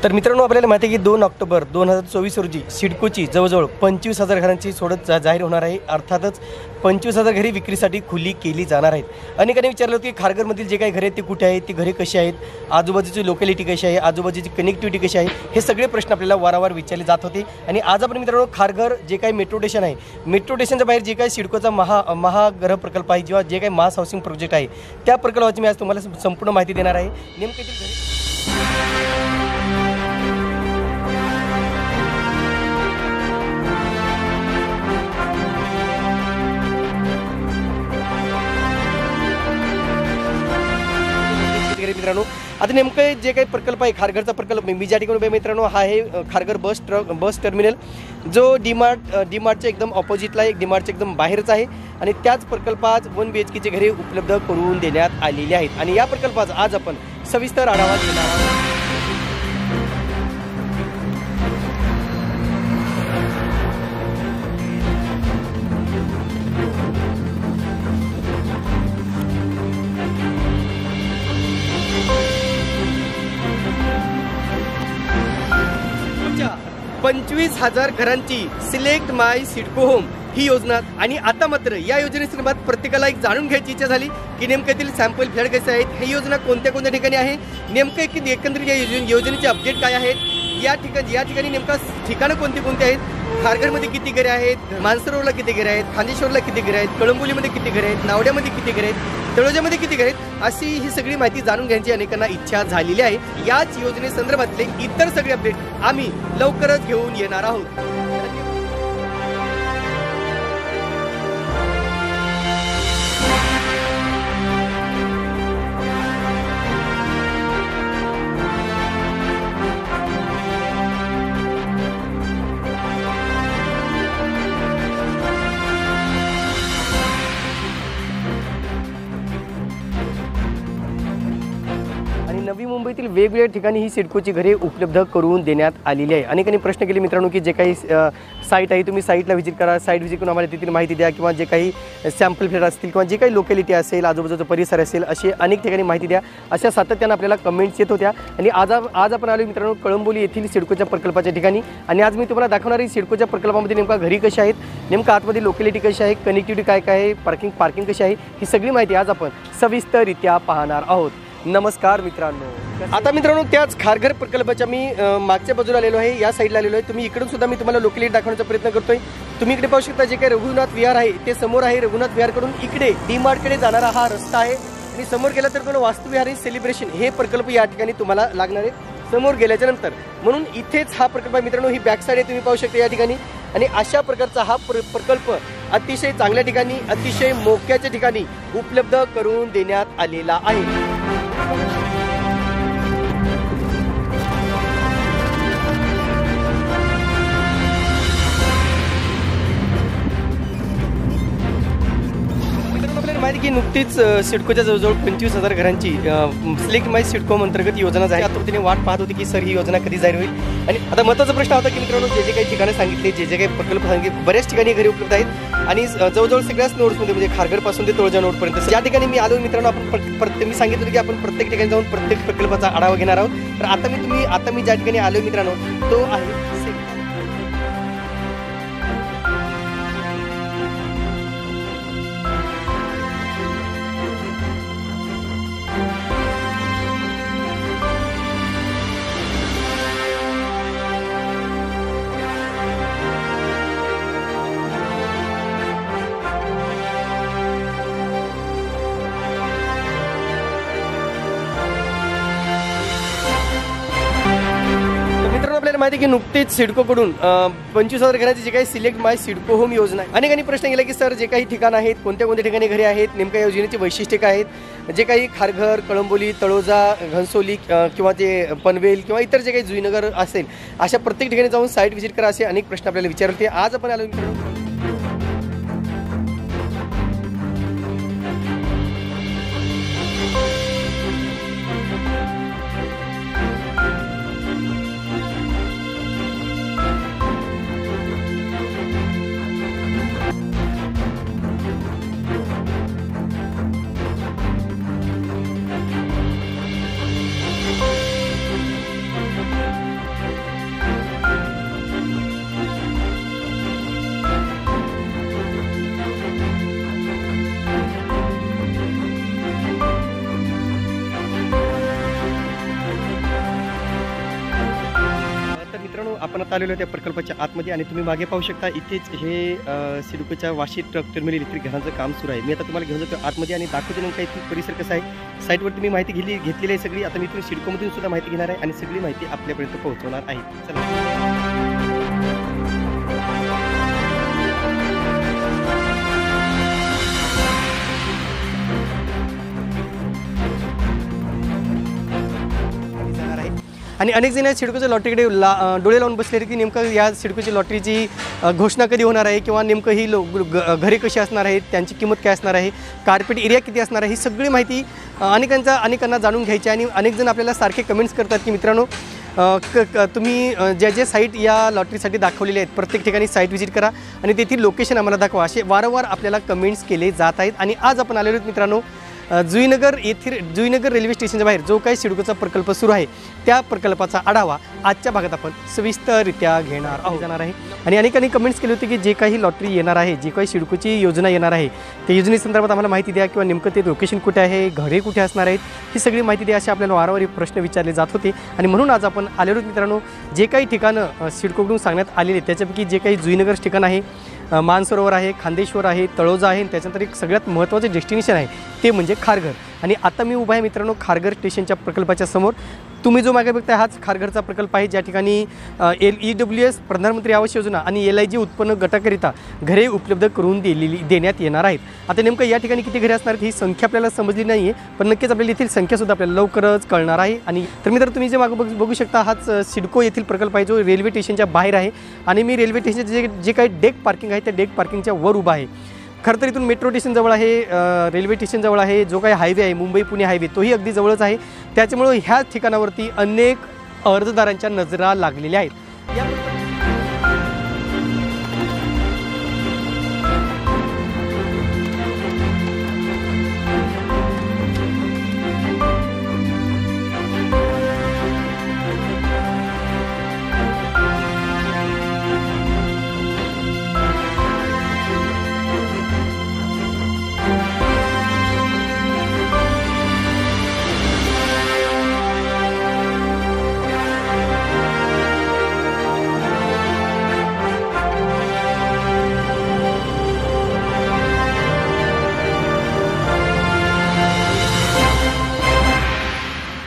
तर मित्रांनो, आपल्याला माहिती आहे की 2 ऑक्टोबर 2024 रोजी सिडकोची जवळजवळ 25,000 घरांची सोडत जाहीर होणार आहे। अर्थातच 25,000 घरे विक्रीसाठी खुली केली जाणार आहेत। अनेकांनी विचारलं होतं की खारघरमधील जे काही घरे आहेत ते कुठे आहेत, ती घरे कशी आहेत, आजूबाजूची लोकॅलिटी कशी आहे, आजूबाजूची कनेक्टिव्हिटी कशी आहे, हे सगळे प्रश्न आपल्याला वारंवार विचारले जात होते। आणि आज आपण मित्रांनो खारघर जे काही मेट्रो स्टेशन आहे, मेट्रो स्टेशनच्या बाहेर जे काही सिडकोचा महागृह प्रकल्प आहे किंवा जे काही मास हाऊसिंग प्रोजेक्ट आहे, त्या प्रकल्पाची मी आज तुम्हाला संपूर्ण माहिती देणार आहे। नेमके ते घरे मित्रांनो, आता नेमकं जे काही प्रकल्प आहे खारघरचा प्रकल्प मी ज्या ठिकाणी उभे मित्रांनो, हा आहे खारघर बस टर्मिनल, जो डीमार्टच्या एकदम ऑपोजिटला आहे, डीमार्टच्या एकदम बाहेरच आहे। आणि त्याच प्रकल्पात 1 BHKचे घरे उपलब्ध करून देण्यात आलेले आहेत। आणि या प्रकल्पाचा आज आपण सविस्तर आढावा घेणार आहोत। सिडकोच्या 25,000 घरांची सिलेक्ट माय सिडको होम ही योजना, आणि आता मात्र या योजनेसंदर्भात प्रत्येकाला एक जाणून घ्यायची इच्छा झाली की नेमकं येथील सॅम्पल फ्लॅट कसे आहेत, ही योजना कोणत्या कोणत्या ठिकाणी आहे, नेमकं एकंदरीत या योजनेचे अपडेट काय आहेत, या ठिकाणी नेमका ठिकाणं कोणती कोणती आहेत, खारघरमध्ये किती घरे आहेत, मानसरोवरला किती घरे आहेत, खांदेश्वरला किती घरे आहेत, कळंबोलीमध्ये किती घरे आहेत, नावड्यामध्ये किती घरे आहेत, तळोजामध्ये किती घरे आहेत, अशी ही सगळी माहिती जाणून घ्यायची अनेकांना इच्छा झालेली आहे। याच योजनेसंदर्भातले इतर सगळे अपडेट आम्ही लवकरच घेऊन येणार आहोत। नवी मुंबईतील वेगवेगळ्या ठिकाणी ही सिडकोची घरे उपलब्ध करून देण्यात आलेली आहे। अनेकांनी प्रश्न केले मित्रांनो की जे काही साईट आहे, तुम्ही साईटला व्हिजिट करा, साईट व्हिजिट करून आम्हाला तिथली माहिती द्या, किंवा जे काही सॅम्पल फ्लॅट असतील किंवा जे काही लोकॅलिटी असेल, आजूबाजूचा परिसर असेल, असे अनेक ठिकाणी माहिती द्या, अशा सातत्यानं आपल्याला कमेंट्स येत होत्या। आणि आज आपण आलो मित्रांनो कळंबोली येथील सिडकोच्या प्रकल्पाच्या ठिकाणी। आणि आज मी तुम्हाला दाखवणार आहे सिडकोच्या प्रकल्पामध्ये नेमका घरी कशी आहेत, नेमका आतमध्ये लोकॅलिटी कशी आहे, कनेक्टिव्हिटी काय काय आहे, पार्किंग कशी आहे, ही सगळी माहिती आज आपण सविस्तररित्या पाहणार आहोत। नमस्कार मित्रांनो, आता मित्रांनो त्याच खारघर प्रकल्पाच्या मी मागच्या बाजूला आलेलो आहे, या साईडला आलेलो आहे। तुम्ही इकडून सुद्धा मी तुम्हाला लोकॅलिटी दाखवण्याचा प्रयत्न करतोय। तुम्ही इकडे पाहू शकता जे काही रघुनाथ विहार आहे ते समोर आहे। रघुनाथ विहारकडून इकडे डीमार्टकडे जाणारा हा रस्ता आहे, आणि समोर गेला तर तुम्हाला वास्तुविहार सेलिब्रेशन हे प्रकल्प या ठिकाणी तुम्हाला लागणार आहे समोर गेल्याच्या नंतर। म्हणून इथेच हा प्रकल्प आहे मित्रांनो, ही बॅक साईड आहे, तुम्ही पाहू शकता या ठिकाणी। आणि अशा प्रकारचा हा प्रकल्प अतिशय चांगल्या ठिकाणी, अतिशय मोक्याच्या ठिकाणी उपलब्ध करून देण्यात आलेला आहे। माहिती की नुकतीच सिडकोच्या जवळजवळ 25,000 घरांची सिलेक्ट माय सिडको अंतर्गत योजना जाहीर, आतुरतेने वाट पाहत होती की सर ही योजना कधी जाहीर होईल। आणि आता महत्त्वाचा प्रश्न होता की मित्रांनो जे काही ठिकाणं सांगितले, जे काही प्रकल्प सांगितले, बऱ्याच ठिकाणी घरे उपलब्ध आहेत, आणि जवळजवळ सगळ्याच नोड्समध्ये म्हणजे खारघरपासून ते तळोजा नोडपर्यंत या ठिकाणी मी आलो मित्रांनो। आपण मी सांगितलं की आपण प्रत्येक ठिकाणी जाऊन प्रत्येक प्रकल्पाचा आढावा घेणार आहोत। तर आता मी ज्या ठिकाणी आलो मित्रांनो तो आहे माहिती की नुकतीच सिडकोकडून 25,000 घरांची जे काही सिलेक्ट माय सिडको होम योजना आहे। अनेकांनी प्रश्न केला की सर जे काही ठिकाण आहेत कोणत्या कोणत्या ठिकाणी घरे आहेत, नेमक्या योजनेची वैशिष्ट्ये काय आहेत, जे काही खारघर, कळंबोली, तळोजा, घनसोली किंवा ते पनवेल किंवा इतर जे काही जुईनगर असेल, अशा प्रत्येक ठिकाणी जाऊन साईट व्हिजिट करा, असे अनेक प्रश्न आपल्याला विचारले। आज आपण आलो मित्रांनो मित्रांनो, आपण आता आलेलो त्या प्रकल्पाच्या आतमध्ये आणि तुम्ही मागे पाहू शकता इथेच हे सिडकोच्या वाशी ट्रक टर्मिनल इलेक्ट्रिक घरांचं काम सुरू आहे. मी आता तुम्हाला घेऊन जातो आतमध्ये आणि दाखवतो नेमका इथून परिसर कसा आहे. साईटवरती मी माहिती घेतलेली आहे सगळी. आता मी इथून सिडकोमधून सुद्धा माहिती घेणार आहे आणि सगळी माहिती आपल्यापर्यंत पोहोचवणार आहे. चला. आणि अनेक जण सिडकोच्या लॉटरीकडे डोळे लावून बसले की नेमकं या सिडकोची लॉटरीची घोषणा कधी होणार आहे किंवा नेमकं ही घरे कशी असणार आहेत, त्यांची किंमत काय असणार आहे, कार्पेट एरिया किती असणार आहे, ही सगळी माहिती अनेकांना जाणून घ्यायची. आणि अनेक जण आपल्याला सारखे कमेंट्स करतात की मित्रांनो तुम्ही जे साईट या लॉटरीसाठी दाखवलेले आहेत प्रत्येक ठिकाणी साईट व्हिजिट करा आणि तेथील लोकेशन आम्हाला दाखवा, असे वारंवार आपल्याला कमेंट्स केले जात आहेत. आणि आज आपण आलेलो मित्रांनो जुईनगर रेल्वे स्टेशनच्या बाहेर जो काही सिडकोचा प्रकल्प सुरू आहे त्या प्रकल्पाचा आढावा आजच्या भागात आपण सविस्तररित्या जाणार आहे. आणि अनेकांनी कमेंट्स केले होते की जे काही लॉटरी येणार आहे, जी काही सिडकोची योजना येणार आहे त्या योजनेसंदर्भात आम्हाला माहिती द्या किंवा नेमकं ते लोकेशन कुठे आहे, घरे कुठे असणार आहेत, ही सगळी माहिती द्या असे आपल्याला वारंवार प्रश्न विचारले जात होते. आणि म्हणून आज आपण आलेलो मित्रांनो जे काही ठिकाणं सिडकोकडून सांगण्यात आलेले त्याच्यापैकी जे काही जुईनगर ठिकाण आहे, मानसरोवर आहे, खांदेश्वर आहे, तळोजा आहे, त्याच्यानंतर एक सगळ्यात महत्त्वाचं डेस्टिनेशन आहे ते म्हणजे खारघर. आणि आता मी उभा आहे मित्रांनो खारघर स्टेशनच्या प्रकल्पाच्या समोर. तुम्ही जो मागे बघताय हाच खारघरचा प्रकल्प आहे ज्या ठिकाणी EWS प्रधानमंत्री आवास योजना आणि LIG उत्पन्न गटाकरिता घरे उपलब्ध करून देण्यात येणार आहेत. आता नेमकं या ठिकाणी किती घरे असणार आहेत ही संख्या आपल्याला समजली नाही आहे, पण नक्कीच आपल्याला येथील संख्यासुद्धा आपल्याला लवकरच कळणार आहे. आणि तर मित्र तुम्ही जे मागे बघू शकता हाच सिडको येथील प्रकल्प आहे जो रेल्वे स्टेशनच्या बाहेर आहे. आणि मी रेल्वे स्टेशनचे जे काही डेक पार्किंग आहे त्या डेक पार्किंगच्या वर उभा आहे. खरं तर इथून मेट्रो स्टेशन जवळ आहे, रेल्वे स्टेशन जवळ आहे, जो काही हायवे आहे मुंबई पुणे हायवे तोही अगदी जवळच आहे. त्याच्यामुळं ह्या ठिकाणावरती अनेक अर्जदारांच्या नजरा लागलेल्या आहेत.